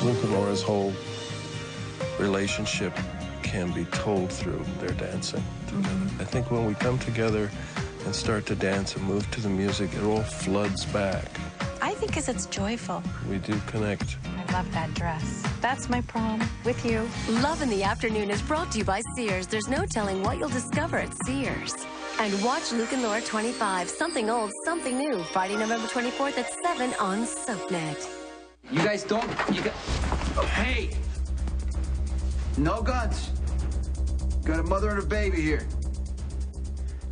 Luke and Laura's whole relationship can be told through their dancing together. I think when we come together and start to dance and move to the music, it all floods back. I think because it's joyful. We do connect. I love that dress. That's my prom with you. Love in the Afternoon is brought to you by Sears. There's no telling what you'll discover at Sears. And watch Luke and Laura 25, Something Old, Something New, Friday, November 24th at 7 on SoapNet. You guys don't... Hey! No guns. Got a mother and a baby here.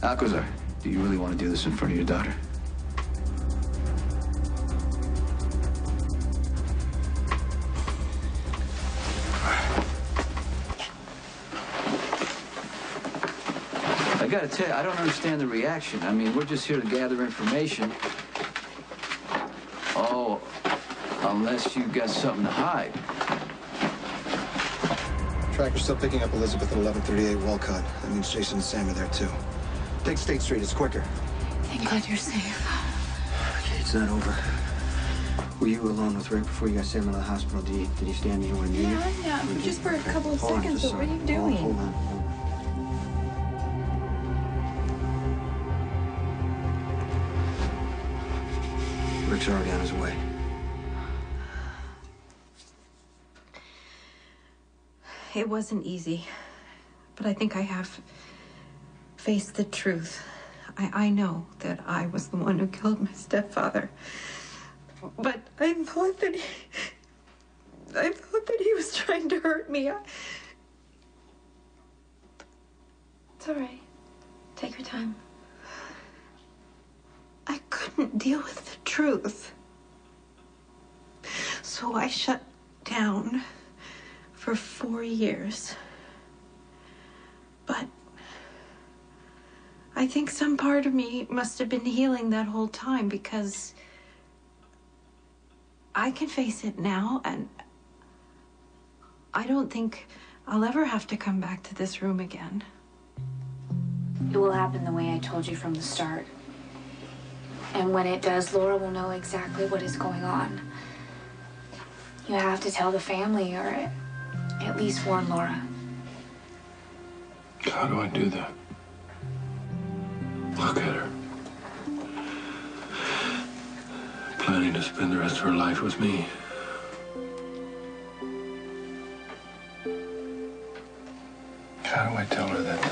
Alcazar, do you really want to do this in front of your daughter? I gotta tell you, I don't understand the reaction. I mean, we're just here to gather information. Oh, unless you got something to hide. Tracker's still picking up Elizabeth at 1138 Walcott. That means Jason and Sam are there, too. Take State Street. It's quicker. Thank God you're safe. Okay, it's not over. Were you alone with Rick before you got Sam into the hospital? Did he stand anywhere near you? Yeah, just for a couple of seconds, but what are you doing? Hold on. Rick's already on his way. It wasn't easy, but I think I have faced the truth. I know that I was the one who killed my stepfather, but I thought that he was trying to hurt me. It's all right. Take your time. I couldn't deal with the truth, so I shut down for 4 years. But I think some part of me must have been healing that whole time, because I can face it now, and I don't think I'll ever have to come back to this room again. It will happen the way I told you from the start. And when it does, Laura will know exactly what is going on. You have to tell the family, or at least warn Laura. How do I do that? Look at her. Planning to spend the rest of her life with me. How do I tell her that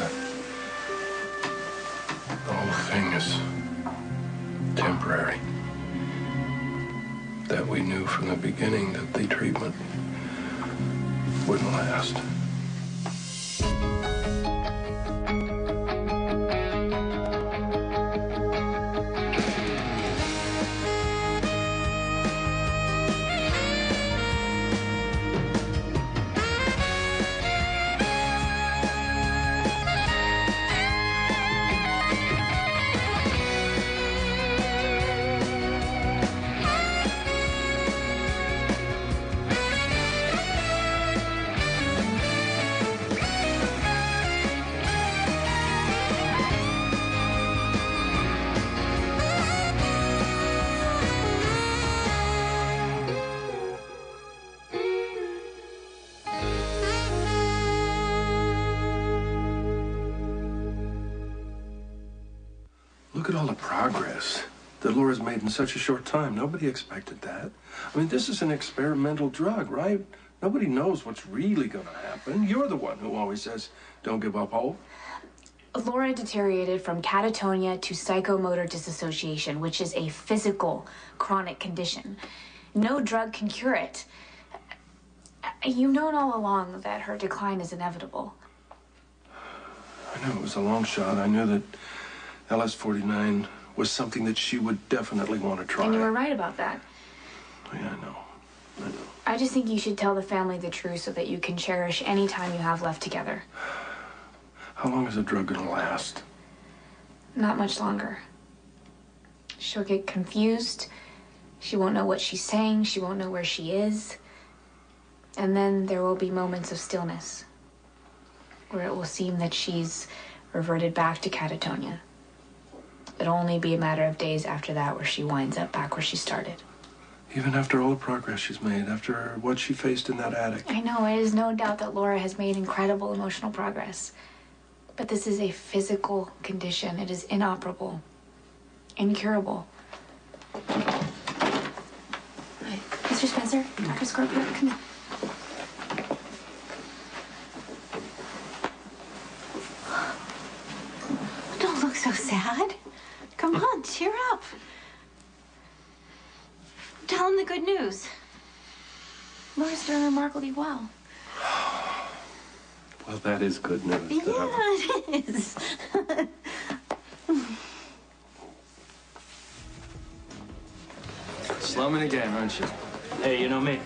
the whole thing is temporary? That we knew from the beginning that the treatment wouldn't last. Look at all the progress that Laura's made in such a short time. Nobody expected that. I mean, this is an experimental drug, right? Nobody knows what's really going to happen. You're the one who always says, don't give up hope. Laura deteriorated from catatonia to psychomotor dissociation, which is a physical chronic condition. No drug can cure it. You've known all along that her decline is inevitable. I knew it was a long shot. I knew that LS-49 was something that she would definitely want to try. And you were right about that. Yeah, I know. I just think you should tell the family the truth so that you can cherish any time you have left together. How long is the drug going to last? Not much longer. She'll get confused. She won't know what she's saying. She won't know where she is. And then there will be moments of stillness where it will seem that she's reverted back to catatonia. It'll only be a matter of days after that where she winds up back where she started. Even after all the progress she's made, after what she faced in that attic. I know, it is no doubt that Laura has made incredible emotional progress. But this is a physical condition. It is inoperable, incurable. Hi, Mr. Spencer, Dr. Scorpio, come in. Don't look so sad. Come on, cheer up. Tell him the good news. Laura's doing remarkably well. Well, that is good news. Yeah, it is. Slumming again, aren't you? Hey, you know me.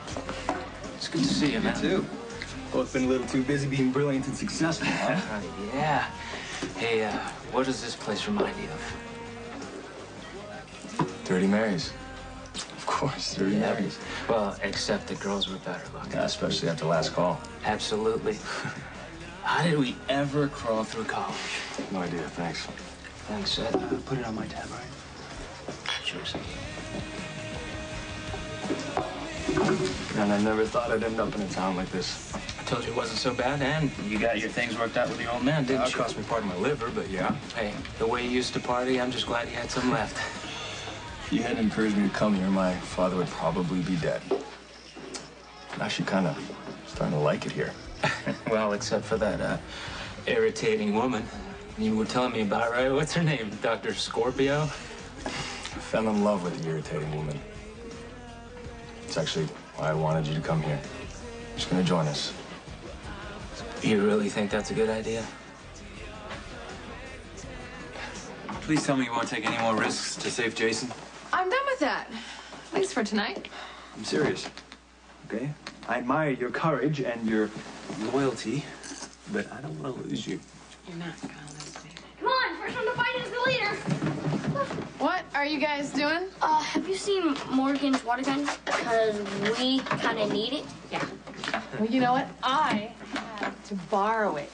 It's good to see you, man. Too. Both been a little too busy being brilliant and successful, huh? Yeah. Hey, what does this place remind you of? Dirty Marys. Of course, Dirty Marys. Well, except the girls were better looking. Yeah, especially after last call. Absolutely. How did we ever crawl through college? No idea, thanks. Thanks. Put it on my tab, all right? Cheers. And I never thought I'd end up in a town like this. I told you it wasn't so bad, and you got your things worked out with your old man, didn't It you? cost me part of my liver, but yeah. Hey, the way you used to party, I'm just glad you had some left. If you hadn't encouraged me to come here, my father would probably be dead. I'm actually kind of starting to like it here. Well, except for that irritating woman you were telling me about, right? What's her name? Dr. Scorpio? I fell in love with the irritating woman. It's actually why I wanted you to come here. You're just gonna join us. You really think that's a good idea? Please tell me you won't take any more risks to save Jason. I'm done with that. At least for tonight. I'm serious. Okay? I admire your courage and your loyalty, but I don't want to lose you. You're not gonna lose me. Come on, first one to fight is the leader. What are you guys doing? Have you seen Morgan's water gun? Because we kind of need it. Yeah. Well, you know what? I had to borrow it.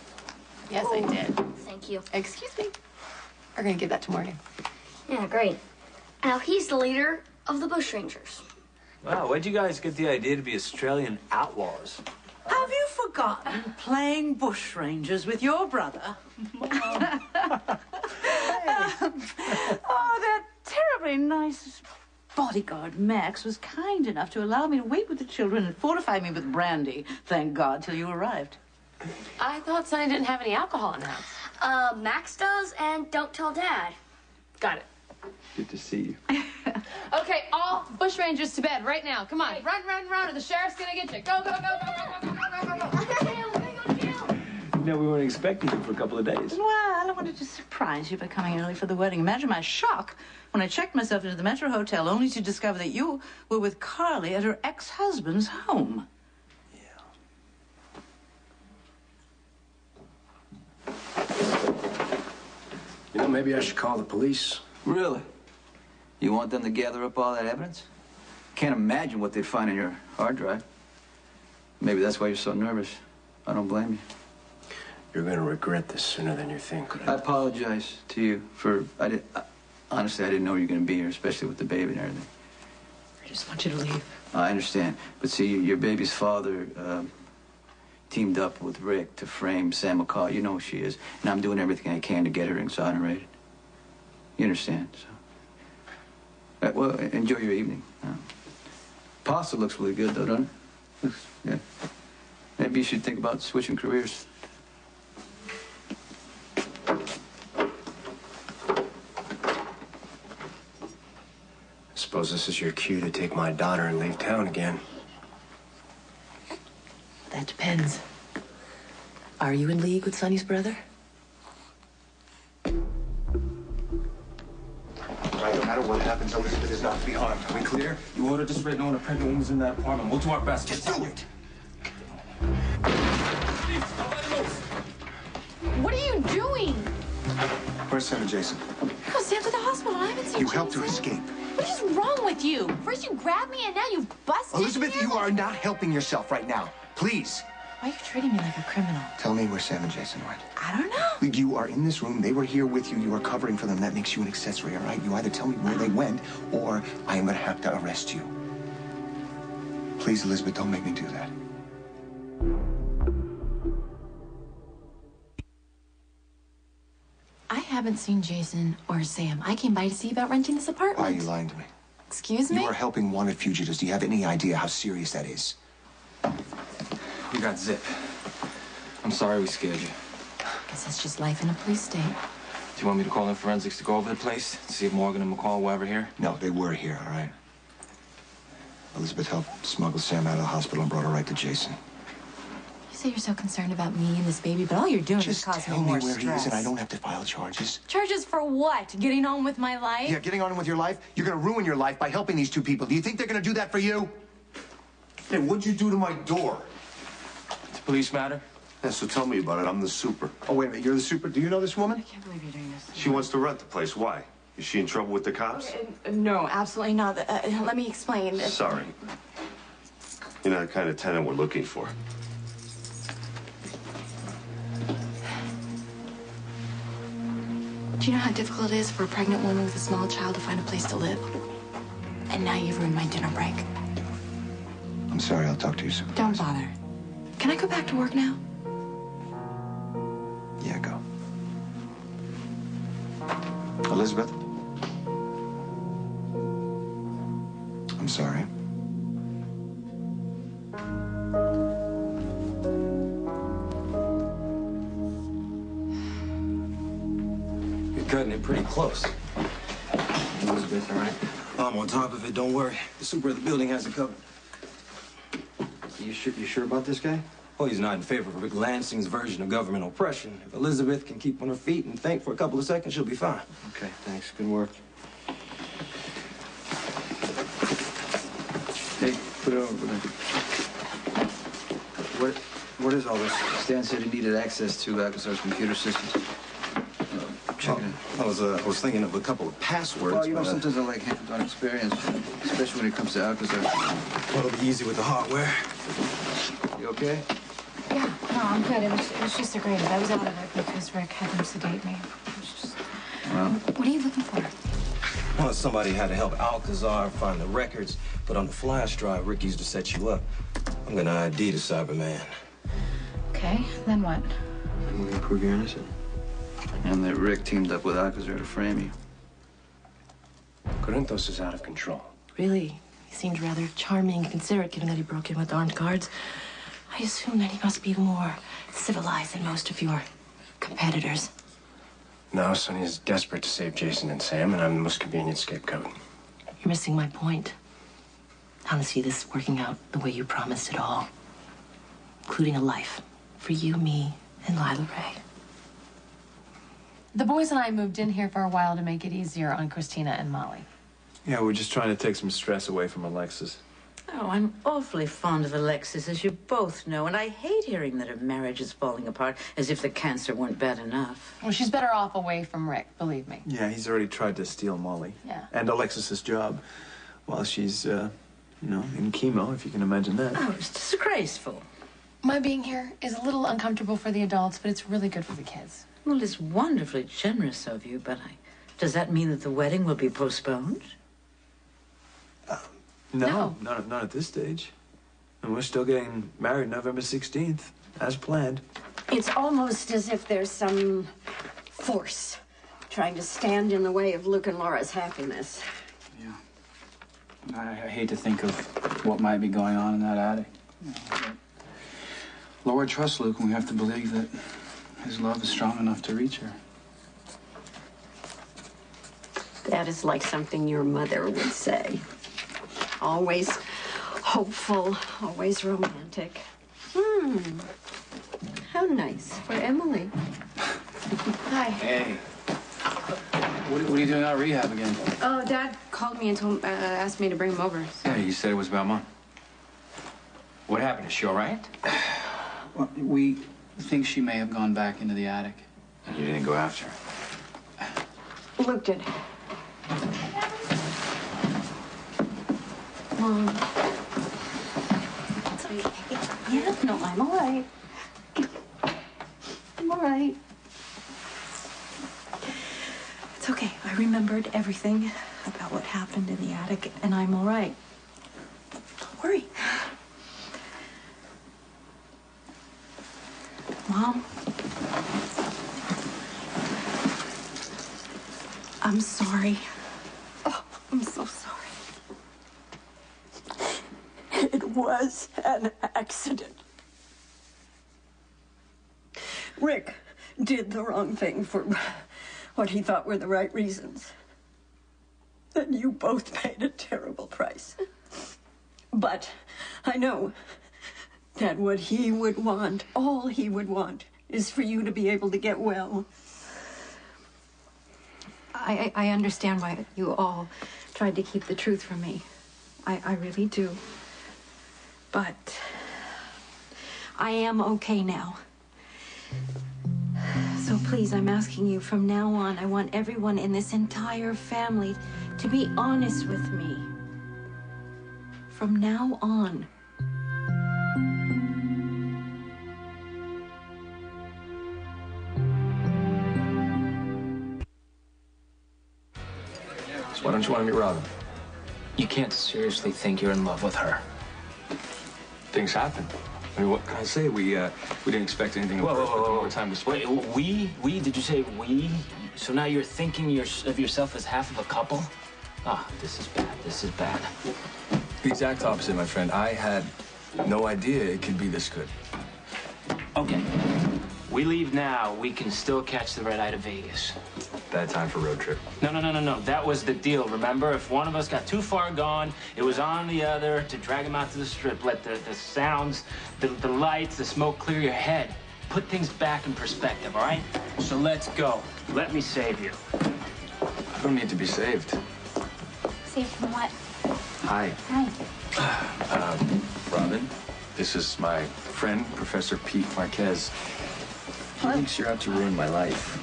Yes, I did. Thank you. Excuse me. We're gonna give that to Morgan. Yeah, great. Now he's the leader of the Bushrangers. Wow, where'd you guys get the idea to be Australian outlaws? Have you forgotten playing bushrangers with your brother? Oh, that terribly nice bodyguard, Max, was kind enough to allow me to wait with the children and fortify me with brandy, thank God, till you arrived. I thought Sonny didn't have any alcohol in the house. Max does, and don't tell Dad. Got it. Good to see you. Okay, all bushrangers to bed right now. Come on, run, run, run, or the sheriff's gonna get you. Go, go, go, go, go, go, go, go, go, go. No, we weren't expecting you for a couple of days. Well, I wanted to surprise you by coming early for the wedding. Imagine my shock when I checked myself into the Metro Hotel only to discover that you were with Carly at her ex-husband's home. You know, maybe I should call the police. Really? You want them to gather up all that evidence? Can't imagine what they'd find in your hard drive. Maybe that's why you're so nervous. I don't blame you. You're gonna regret this sooner than you think. I apologize to you for, honestly, I didn't know you were gonna be here, especially with the baby and everything. I just want you to leave. I understand. But see, your baby's father teamed up with Rick to frame Sam McCall. You know who she is. And I'm doing everything I can to get her exonerated. You understand, so. Well, enjoy your evening. Pasta looks really good, though, doesn't it? Yeah. Maybe you should think about switching careers. I suppose this is your cue to take my daughter and leave town again. That depends. Are you in league with Sonny's brother? Right, no matter what happens, Elizabeth is not to be harmed. Are we clear? You ordered this right knowing a pregnant woman's in that apartment. We'll do our best. Just do it! What are you doing? Where's Sam and Jason? Oh, Sam's at the hospital. I haven't seen You helped her escape. What is wrong with you? First you grabbed me and now you busted Elizabeth, me. you are not helping yourself right now. Please. Why are you treating me like a criminal? Tell me where Sam and Jason went. I don't know. You are in this room. They were here with you. You are covering for them. That makes you an accessory, all right? You either tell me where they went, or I am going to have to arrest you. Please, Elizabeth, don't make me do that. I haven't seen Jason or Sam. I came by to see you about renting this apartment. Why are you lying to me? Excuse me? You are helping wanted fugitives. Do you have any idea how serious that is? We got Zip. I'm sorry we scared you. Guess it's just life in a police state. Do you want me to call in forensics to go over the place? See if Morgan and McCall were ever here? No, they were here, all right? Elizabeth helped smuggle Sam out of the hospital and brought her right to Jason. You say you're so concerned about me and this baby, but all you're doing is causing me more Tell me where stress. he is and I don't have to file charges. Charges for what? Getting on with my life? Yeah, getting on with your life? You're gonna ruin your life by helping these two people. Do you think they're gonna do that for you? Hey, what'd you do to my door? It's a police matter. Yeah, so tell me about it. I'm the super. Oh, wait a minute. You're the super? Do you know this woman? I can't believe you're doing this. She wants to rent the place. Why? Is she in trouble with the cops? No, absolutely not. Let me explain. Sorry. You're not the kind of tenant we're looking for. Do you know how difficult it is for a pregnant woman with a small child to find a place to live? And now you've ruined my dinner break. I'm sorry. I'll talk to you soon. Don't bother. Can I go back to work now? Yeah, go. Elizabeth? I'm sorry. You're cutting it pretty close. Elizabeth, all right? I'm on top of it, don't worry. The super of the building has it covered. You sure about this guy? Well, he's not in favor of Rick Lansing's version of government oppression. If Elizabeth can keep on her feet and think for a couple of seconds, she'll be fine. Okay, thanks. Good work. Hey, put it over. What is all this? Stan said he needed access to Alcazar's computer systems. Check it out. I was thinking of a couple of passwords. Well, you know, but, sometimes I like hands-on experience, especially when it comes to Alcazar. Well, it'll be easy with the hardware. You okay? Yeah, no, I'm good. It was just a grade. I was out of it because Rick had them sedate me. It was just... Well, What are you looking for? Well, somebody had to help Alcazar find the records, but on the flash drive Rick used to set you up. I'm gonna ID the Cyberman. Okay, then what? we're gonna prove you're innocent. And that Rick teamed up with Alcazar to frame you. Corinthos is out of control. Really? He seemed rather charming and considerate, given that he broke in with armed guards. I assume that he must be more civilized than most of your competitors. No, Sonya's desperate to save Jason and Sam, and I'm the most convenient scapegoat. You're missing my point. I want to see this working out the way you promised it all, including a life for you, me, and Lila Ray. The boys and I moved in here for a while to make it easier on Christina and Molly. Yeah, we're just trying to take some stress away from Alexis. Oh, I'm awfully fond of Alexis, as you both know, and I hate hearing that her marriage is falling apart, as if the cancer weren't bad enough. Well, she's better off away from Rick, believe me. Yeah, he's already tried to steal Molly. Yeah. And Alexis's job while she's, in chemo, if you can imagine that. Oh, it's disgraceful. My being here is a little uncomfortable for the adults, but it's really good for the kids. Well, it's wonderfully generous of you, but does that mean that the wedding will be postponed? No, not at this stage. And we're still getting married November 16th, as planned. It's almost as if there's some force trying to stand in the way of Luke and Laura's happiness. Yeah. I hate to think of what might be going on in that attic. Laura trusts Luke, and we have to believe that his love is strong enough to reach her. That is like something your mother would say. Always hopeful, always romantic. How nice for Emily. Hi. Hey. What are you doing out of rehab again? Oh, Dad called me and asked me to bring him over. Yeah, you said it was about Mom. What happened? Is she all right? Well, we think she may have gone back into the attic. And you didn't go after her? Luke did. Mom. It's okay. Yeah, no, I'm all right. I'm all right. It's okay. I remembered everything about what happened in the attic, and I'm all right. Don't worry. Mom. I'm sorry. Oh, I'm so sorry. It was an accident. Rick did the wrong thing for what he thought were the right reasons. And you both paid a terrible price. But I know that what he would want, all he would want, is for you to be able to get well. I understand why you all tried to keep the truth from me. I really do. But I am okay now. So please, I'm asking you, from now on, I want everyone in this entire family to be honest with me. From now on. So why don't you want to meet Robin? You can't seriously think you're in love with her. Things happen. I mean, what can I say? We didn't expect anything Whoa, at first, whoa, but the whoa. more time we spent... Wait, we? Did you say we? So now you're thinking of yourself as half of a couple? Ah, this is bad. This is bad. The exact opposite, my friend. I had no idea it could be this good. Okay. We leave now. We can still catch the red-eye to Vegas. Bad time for road trip. No. That was the deal, remember? If one of us got too far gone, it was on the other to drag him out to the strip. Let the sounds, the lights, the smoke clear your head. Put things back in perspective, all right? So let's go. Let me save you. I don't need to be saved. Saved from what? Hi. Hi. Robin, this is my friend, Professor Pete Marquez. He thinks you're out to ruin my life.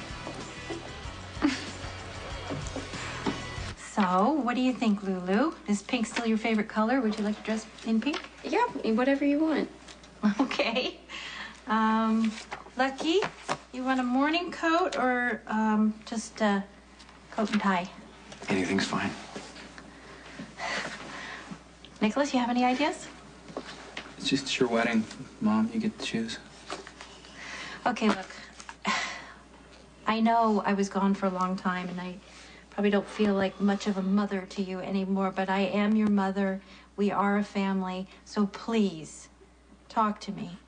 So, what do you think, Lulu? Is pink still your favorite color? Would you like to dress in pink? Yeah, whatever you want. Okay. Lucky, you want a morning coat or just a coat and tie? Anything's fine. Nicholas, you have any ideas? It's just your wedding, Mom. You get to choose. Okay, look. I know I was gone for a long time, and I probably don't feel like much of a mother to you anymore, but I am your mother. We are a family, so please, talk to me.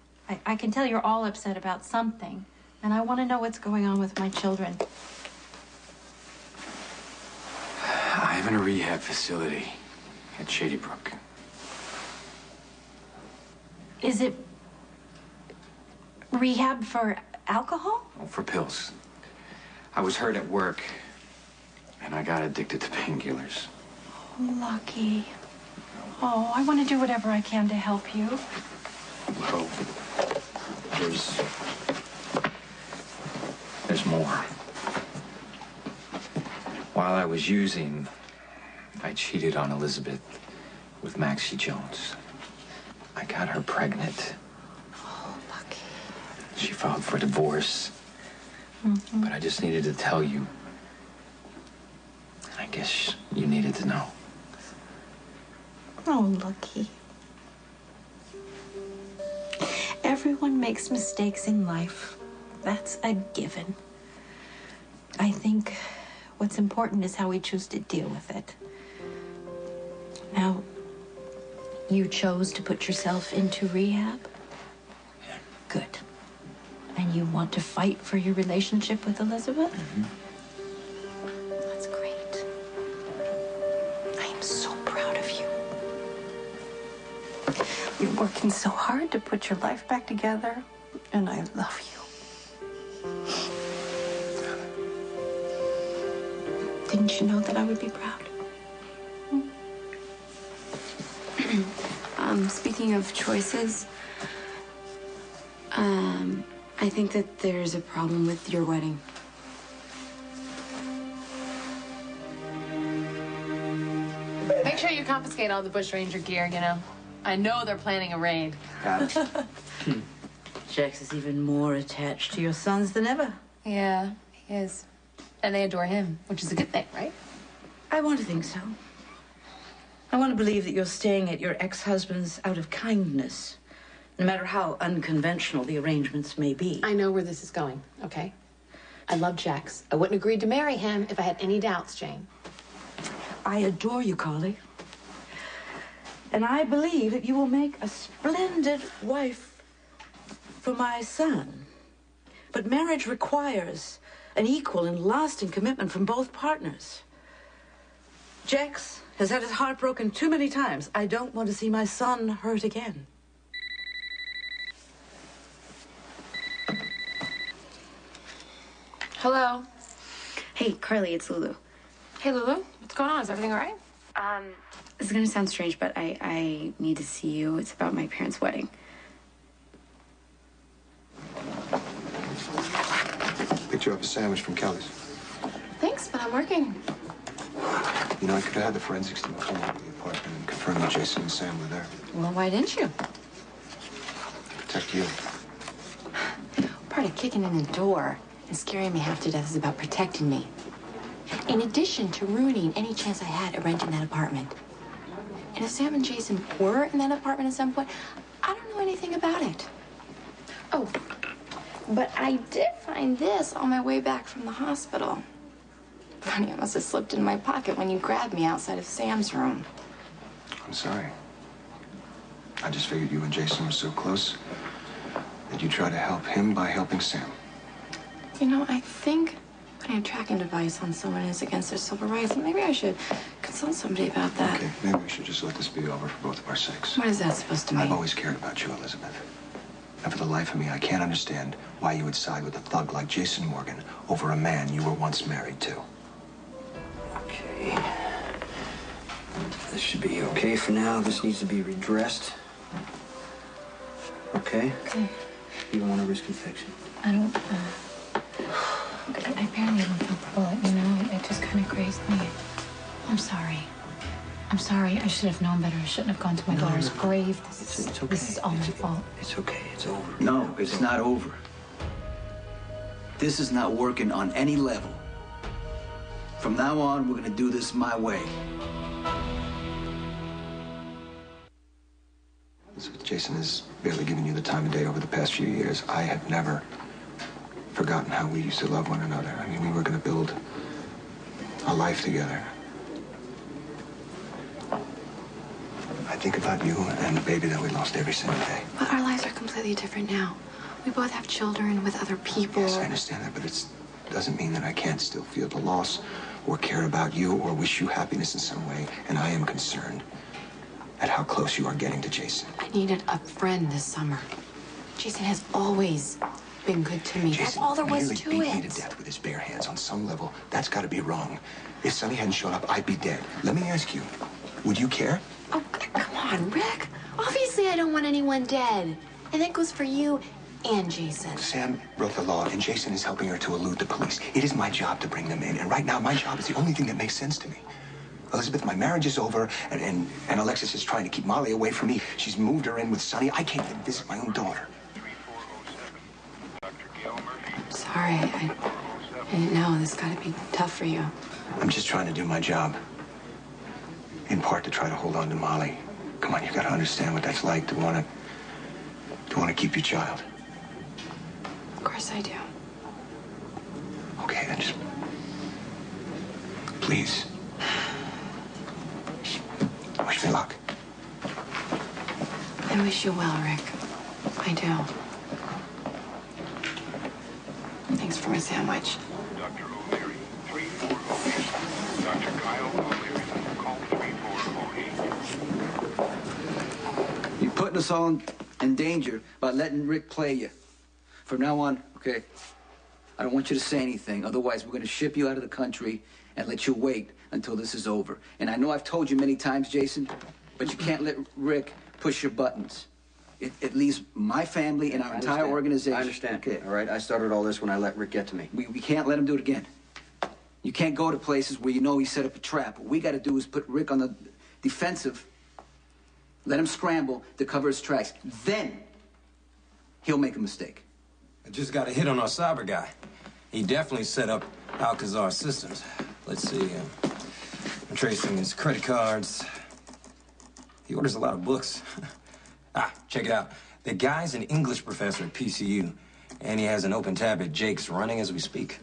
I can tell you're all upset about something, and I want to know what's going on with my children. I'm in a rehab facility at Shady Brook. Is it rehab for alcohol? Oh, for pills. I was hurt at work, and I got addicted to painkillers. Oh, Lucky. Oh, I want to do whatever I can to help you. Well, there's more. While I was using, I cheated on Elizabeth with Maxie Jones. I got her pregnant. Oh, Lucky. She filed for divorce. Mm-hmm. But I just needed to tell you. I guess you needed to know. Oh, Lucky. Everyone makes mistakes in life. That's a given. I think what's important is how we choose to deal with it. Now, you chose to put yourself into rehab? Yeah. Good. And you want to fight for your relationship with Elizabeth? Mm-hmm. That's great. I am so proud of you. You're working so hard to put your life back together, and I love you. Didn't you know that I would be proud? Speaking of choices, I think that there's a problem with your wedding. Make sure you confiscate all the bushranger gear, you know. I know they're planning a raid. Got it. Jax is even more attached to your sons than ever. Yeah, he is. And they adore him, which is a good thing, right? I want to think so. I want to believe that you're staying at your ex-husband's out of kindness, no matter how unconventional the arrangements may be. I know where this is going, okay? I love Jax. I wouldn't agree to marry him if I had any doubts, Jane. I adore you, Carly. And I believe that you will make a splendid wife for my son. But marriage requires an equal and lasting commitment from both partners. Jax has had his heart broken too many times. I don't want to see my son hurt again. Hello. Hey, Carly, it's Lulu. Hey, Lulu. What's going on? Is everything all right? This is gonna sound strange, but I need to see you. It's about my parents' wedding. Picked you up a sandwich from Kelly's. Thanks, but I'm working. You know, I could have had the forensics team come over to the apartment and confirm that Jason and Sam were there. Well, why didn't you? Protect you. Part of kicking in the door and scaring me half to death is about protecting me. In addition to ruining any chance I had at renting that apartment. And if Sam and Jason were in that apartment at some point, I don't know anything about it. Oh, but I did find this on my way back from the hospital. Funny, it must have slipped in my pocket when you grabbed me outside of Sam's room. I'm sorry. I just figured you and Jason were so close that you'd try to help him by helping Sam. You know, I think putting a tracking device on someone is against their civil rights. Maybe I should consult somebody about that. Okay, maybe we should just let this be over for both of our sakes. What is that supposed to mean? I've always cared about you, Elizabeth. And for the life of me, I can't understand why you would side with a thug like Jason Morgan over a man you were once married to. Okay. This should be okay for now. This needs to be redressed. Okay? Okay. You don't want to risk infection. I don't, I barely even felt the bullet, you know? It just kind of grazed me. I'm sorry. I'm sorry. I should have known better. I shouldn't have gone to my daughter's grave. It's okay. This is all my fault. It's okay. It's over. No, it's not over. This is not working on any level. From now on, we're gonna do this my way. Jason has barely given you the time of day over the past few years. I have never forgotten how we used to love one another. I mean, we were going to build a life together. I think about you and the baby that we lost every single day. But our lives are completely different now. We both have children with other people. Yes, I understand that, but it doesn't mean that I can't still feel the loss or care about you or wish you happiness in some way. And I am concerned at how close you are getting to Jason. I needed a friend this summer. Jason has always been good to me. Jason That's all there was nearly to beat it. me to death with his bare hands. On some level, that's got to be wrong. If Sonny hadn't shown up, I'd be dead. Let me ask you, would you care? Oh, come on, Rick. Obviously, I don't want anyone dead. And that goes for you and Jason. Sam broke the law, and Jason is helping her to elude the police. It is my job to bring them in, and right now, my job is the only thing that makes sense to me. Elizabeth, my marriage is over, and Alexis is trying to keep Molly away from me. She's moved her in with Sonny. I can't even visit my own daughter. I'm sorry. I didn't know. This got to be tough for you. I'm just trying to do my job. In part to try to hold on to Molly. Come on, you got to understand what that's like to want to keep your child. Of course I do. Okay, then just please. Wish me luck. I wish you well, Rick. I do. Thanks for my sandwich. Dr. O'Leary, 340. Dr. Kyle O'Leary, call 3408. You're putting us all in danger by letting Rick play you. From now on, okay, I don't want you to say anything. Otherwise, we're going to ship you out of the country and let you wait until this is over. And I know I've told you many times, Jason, but you can't let Rick push your buttons. It leaves my family and our entire organization. I understand. Okay. All right, I started all this when I let Rick get to me. We can't let him do it again. You can't go to places where you know he set up a trap. What we got to do is put Rick on the defensive, let him scramble to cover his tracks. Then he'll make a mistake. I just got a hit on our cyber guy. He definitely set up Alcazar systems. Let's see. I'm tracing his credit cards. He orders a lot of books. Check it out. The guy's an English professor at PCU, and he has an open tab at Jake's running as we speak.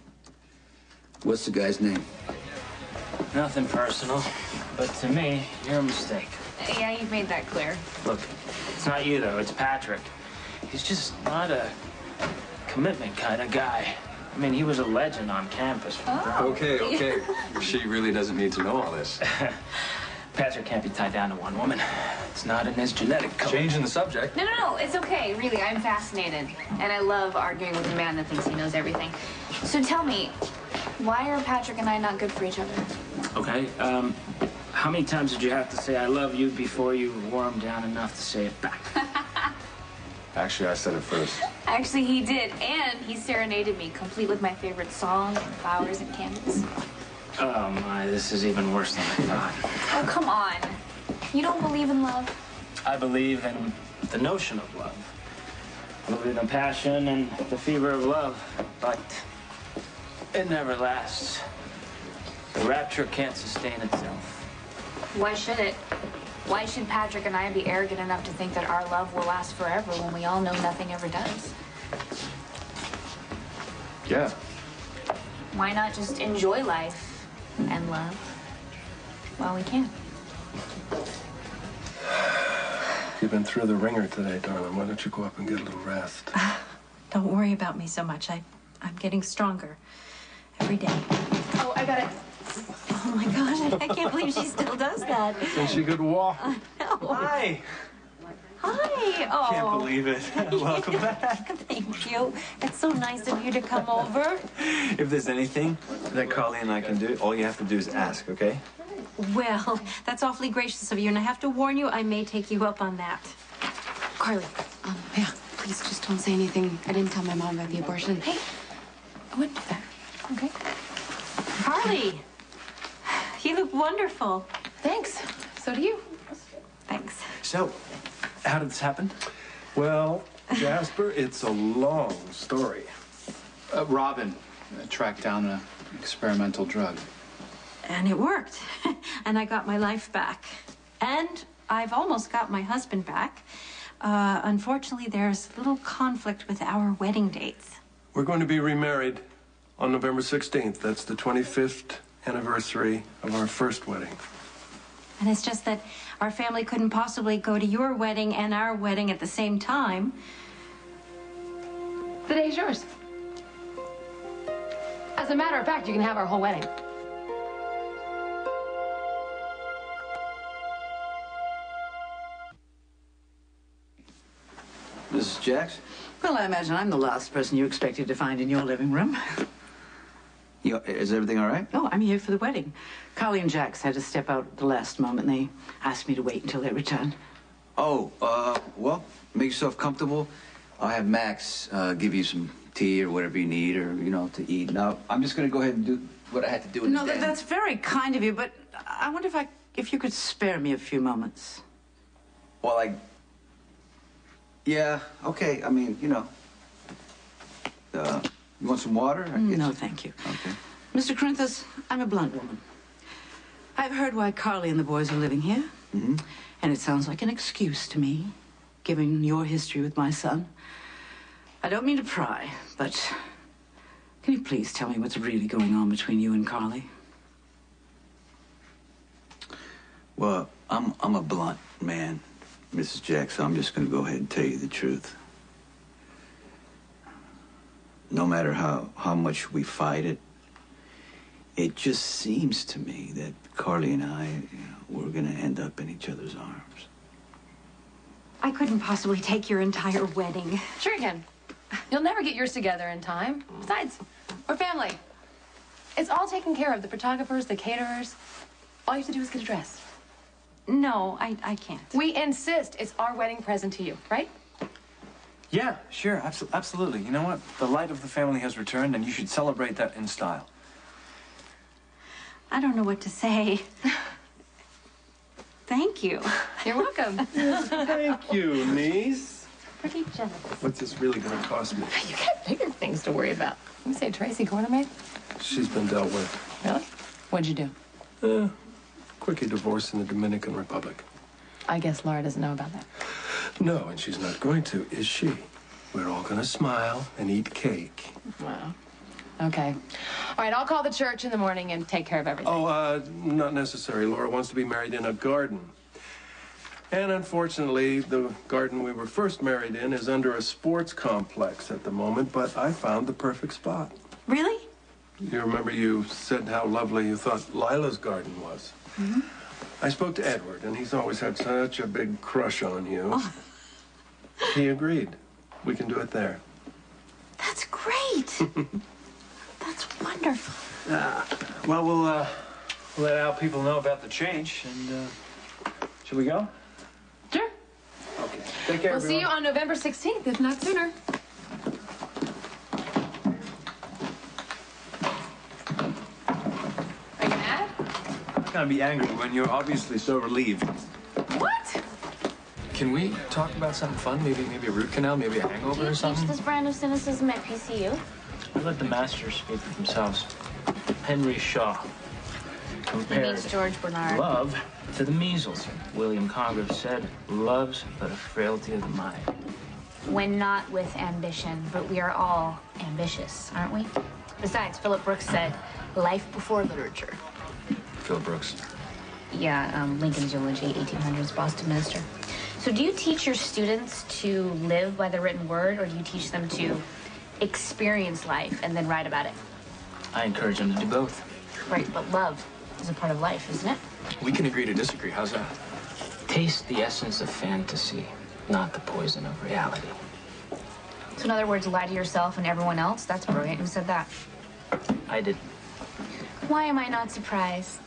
What's the guy's name? Nothing personal, but to me, you're a mistake. Yeah, you've made that clear. Look, it's not you, though. It's Patrick. He's just not a commitment kind of guy. I mean, he was a legend on campus. Okay. She really doesn't need to know all this. Patrick can't be tied down to one woman. It's not in his genetic code. Changing the subject. No, it's okay. Really, I'm fascinated. And I love arguing with a man that thinks he knows everything. So tell me, why are Patrick and I not good for each other? Okay, how many times did you have to say I love you before you wore him down enough to say it back? Actually, I said it first. Actually, he did. And he serenaded me, complete with my favorite song, and flowers and candles. Oh my, this is even worse than I thought. Oh, come on. You don't believe in love? I believe in the notion of love. I believe in the passion and the fever of love, but it never lasts. The rapture can't sustain itself. Why should it? Why should Patrick and I be arrogant enough to think that our love will last forever when we all know nothing ever does? Yeah. Why not just enjoy life and love while we can? You've been through the ringer today, darling. Why don't you go up and get a little rest? Don't worry about me so much. I'm getting stronger every day. Oh, I got it. Oh my gosh, I can't believe she still does that. And she could walk. No. Hi. Hi. Oh. Can't believe it. Welcome back. Thank you. It's so nice of you to come over. If there's anything that Carly and I can do, all you have to do is ask, okay? Well, that's awfully gracious of you, and I have to warn you, I may take you up on that. Carly, yeah, please just don't say anything. I didn't tell my mom about the abortion. Hey, I wouldn't do that. Okay. Carly, you look wonderful. Thanks. So do you. Thanks. So, how did this happen? Well, Jasper, it's a long story. Robin tracked down an experimental drug. And it worked. And I got my life back. And I've almost got my husband back. Unfortunately, there's a little conflict with our wedding dates. We're going to be remarried on November 16th. That's the 25th anniversary of our first wedding. And it's just that our family couldn't possibly go to your wedding and our wedding at the same time. The day's yours. As a matter of fact, you can have our whole wedding. Mrs. Jax? Well, I imagine I'm the last person you expected to find in your living room. Is everything all right? Oh, I'm here for the wedding. Carly and Jax had to step out at the last moment. They asked me to wait until they returned. Oh, well, make yourself comfortable. I'll have Max give you some tea or whatever you need or, to eat. Now, I'm just going to go ahead and do what I had to do in the den. That's very kind of you, but I wonder if you could spare me a few moments. Well, yeah, okay. I mean, you want some water? No, thank you. Okay. Mr. Corinthus, I'm a blunt woman. I've heard why Carly and the boys are living here. Mm-hmm. And it sounds like an excuse to me, given your history with my son. I don't mean to pry, but can you please tell me what's really going on between you and Carly? Well, I'm a blunt man, Mrs. Jack, so I'm just going to go ahead and tell you the truth. No matter how much we fight it, it just seems to me that Carly and I, we're going to end up in each other's arms. I couldn't possibly take your entire wedding. Sure you can. You'll never get yours together in time. Besides, we're family. It's all taken care of. The photographers, the caterers. All you have to do is get a dress. No, I can't. We insist it's our wedding present to you, right? Yeah, sure, absolutely. You know what? The light of the family has returned, and you should celebrate that in style. I don't know what to say. Thank you. You're welcome. Thank you, niece. Pretty generous. What's this really going to cost me? You got bigger things to worry about. You say Tracy Quartermaid? She's been dealt with. Really? What'd you do? Quickie divorce in the Dominican Republic. I guess Laura doesn't know about that. No, and she's not going to, is she? We're all going to smile and eat cake. Wow. Okay. All right, I'll call the church in the morning and take care of everything. Oh, not necessary. Laura wants to be married in a garden. And unfortunately, the garden we were first married in is under a sports complex at the moment, but I found the perfect spot. Really? You remember you said how lovely you thought Lila's garden was? Mm-hmm. I spoke to Edward, and he's always had such a big crush on you. Oh. He agreed. We can do it there. That's great. That's wonderful. Well, we'll let our people know about the change, and should we go? Sure. Okay. Take care, We'll see you on November 16th, if not sooner. Are you mad? I'm not gonna be angry when you're obviously so relieved. What? Can we talk about something fun? Maybe a root canal, maybe a hangover or Teach something? this brand of cynicism at PCU. I let the masters speak for themselves. Henry Shaw He compared means George Bernard. love to the measles. William Congreve said, love's but a frailty of the mind. When not with ambition, but we are all ambitious, aren't we? Besides, Philip Brooks said, life before literature. Phil Brooks. Yeah, Lincoln's Eulogy, 1800s, Boston Minister. So do you teach your students to live by the written word, or do you teach them to experience life and then write about it? I encourage them to do both. Right, but love is a part of life, isn't it? We can agree to disagree. How's that? Taste the essence of fantasy, not the poison of reality. So in other words, lie to yourself and everyone else? That's brilliant. Who said that? I did. Why am I not surprised?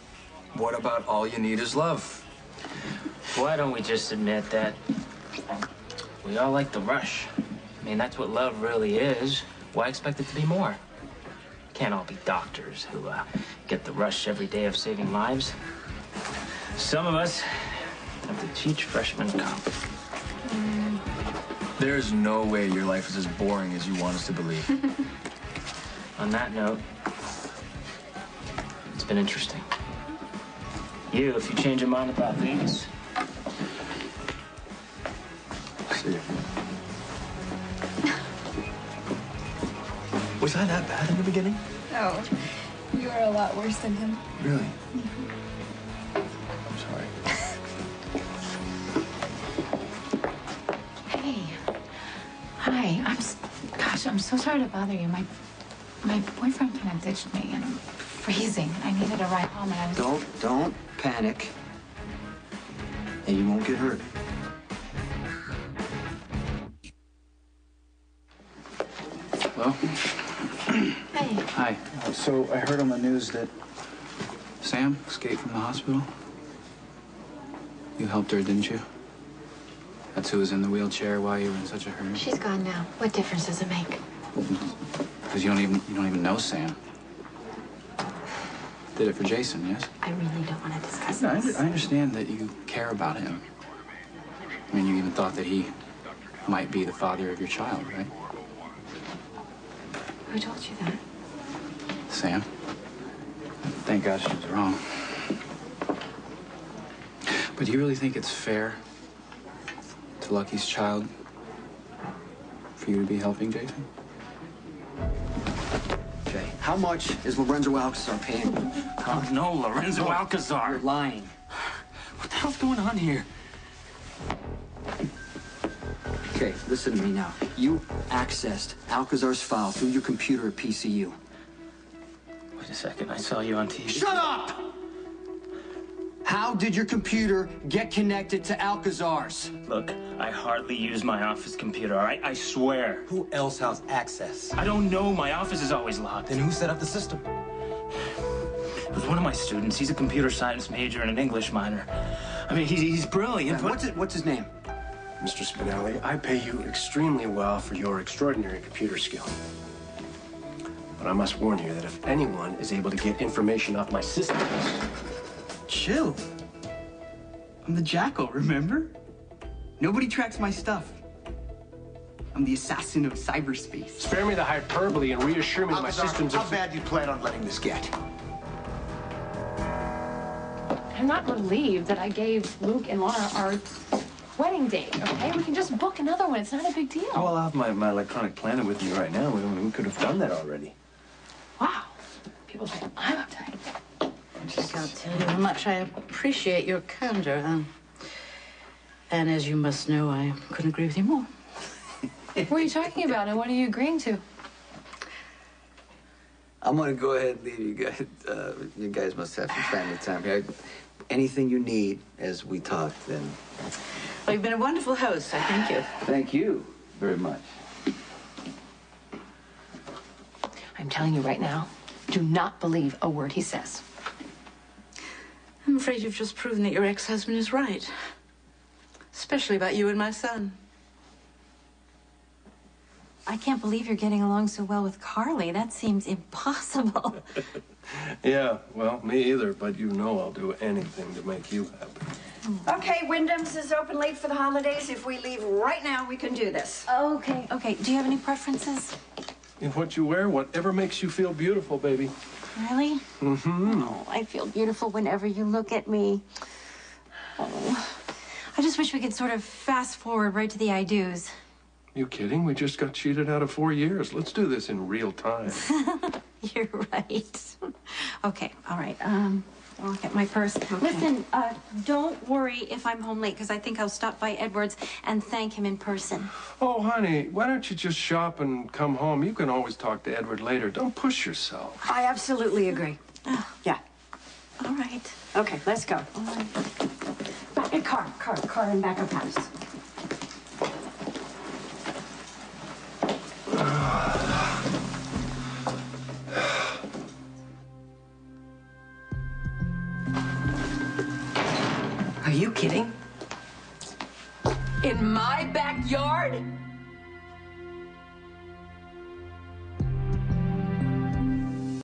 What about all you need is love? Why don't we just admit that we all like the rush? I mean, that's what love really is. Why expect it to be more? Can't all be doctors who get the rush every day of saving lives. Some of us have to teach freshmen comp. There's no way your life is as boring as you want us to believe. On that note, it's been interesting. You, if you change your mind about things. See you. Was I that bad in the beginning? No, you are a lot worse than him. Really? I'm sorry. Hey. Hi. Gosh, I'm so sorry to bother you. My boyfriend kind of ditched me, and I'm freezing, and I needed a ride home, and I was... Don't panic. And you won't get hurt. Hello? Hey. Hi. So I heard on the news that Sam escaped from the hospital. You helped her, didn't you? That's who was in the wheelchair while you were in such a hurry. She's gone now. What difference does it make? Because you don't even know Sam. Did it for Jason, yes? I really don't want to discuss No, this. I understand that you care about him. I mean, you even thought that he might be the father of your child, right? Who told you that? Sam. Thank God she was wrong. But do you really think it's fair to Lucky's child for you to be helping Jason? Jay, how much is Lorenzo Alcazar paying you? Huh? No, Lorenzo Alcazar. You're lying. What the hell's going on here? Okay, listen to me now. You accessed Alcazar's file through your computer at PCU. Wait a second, I saw you on TV. Shut up! How did your computer get connected to Alcazar's? Look, I hardly use my office computer, all right? I swear. Who else has access? I don't know. My office is always locked. Then who set up the system? It was one of my students. He's a computer science major and an English minor. I mean, he's brilliant, but... What's his name? Mr. Spinelli, I pay you extremely well for your extraordinary computer skill. But I must warn you that if anyone is able to get information off my systems... Chill. I'm the Jackal, remember? Nobody tracks my stuff. I'm the assassin of cyberspace. Spare me the hyperbole and reassure me that my systems How are... bad do you plan on letting this get? I'm not relieved that I gave Luke and Laura our wedding date, okay? We can just book another one. It's not a big deal. Oh, well, I'll have my electronic planner with me right now. We could have done that already. Wow. People think I'm uptight. I just can't tell you how much I appreciate your candor. And as you must know, I couldn't agree with you more. What are you talking about, and what are you agreeing to? I'm gonna go ahead and leave you guys. You guys must have some family time here. Anything you need as we talk, then. Well, you've been a wonderful host. I thank you. Thank you very much. I'm telling you right now, do not believe a word he says. I'm afraid you've just proven that your ex-husband is right. Especially about you and my son. I can't believe you're getting along so well with Carly. That seems impossible. Yeah, well, me either, but you know I'll do anything to make you happy. Okay, Wyndham's is open late for the holidays. If we leave right now, we can do this. Okay. Do you have any preferences? In what you wear, whatever makes you feel beautiful, baby. Really? Mm-hmm. Oh, I feel beautiful whenever you look at me. Oh, I just wish we could sort of fast forward right to the I do's. You kidding? We just got cheated out of 4 years. Let's do this in real time. You're right. Okay, all right. I'll get my purse. Okay. Listen, don't worry if I'm home late, because I think I'll stop by Edward's and thank him in person. Oh, honey, why don't you just shop and come home? You can always talk to Edward later. Don't push yourself. I absolutely agree. Yeah. All right. Okay, let's go. All right. Car in back of house. Are you kidding? In my backyard?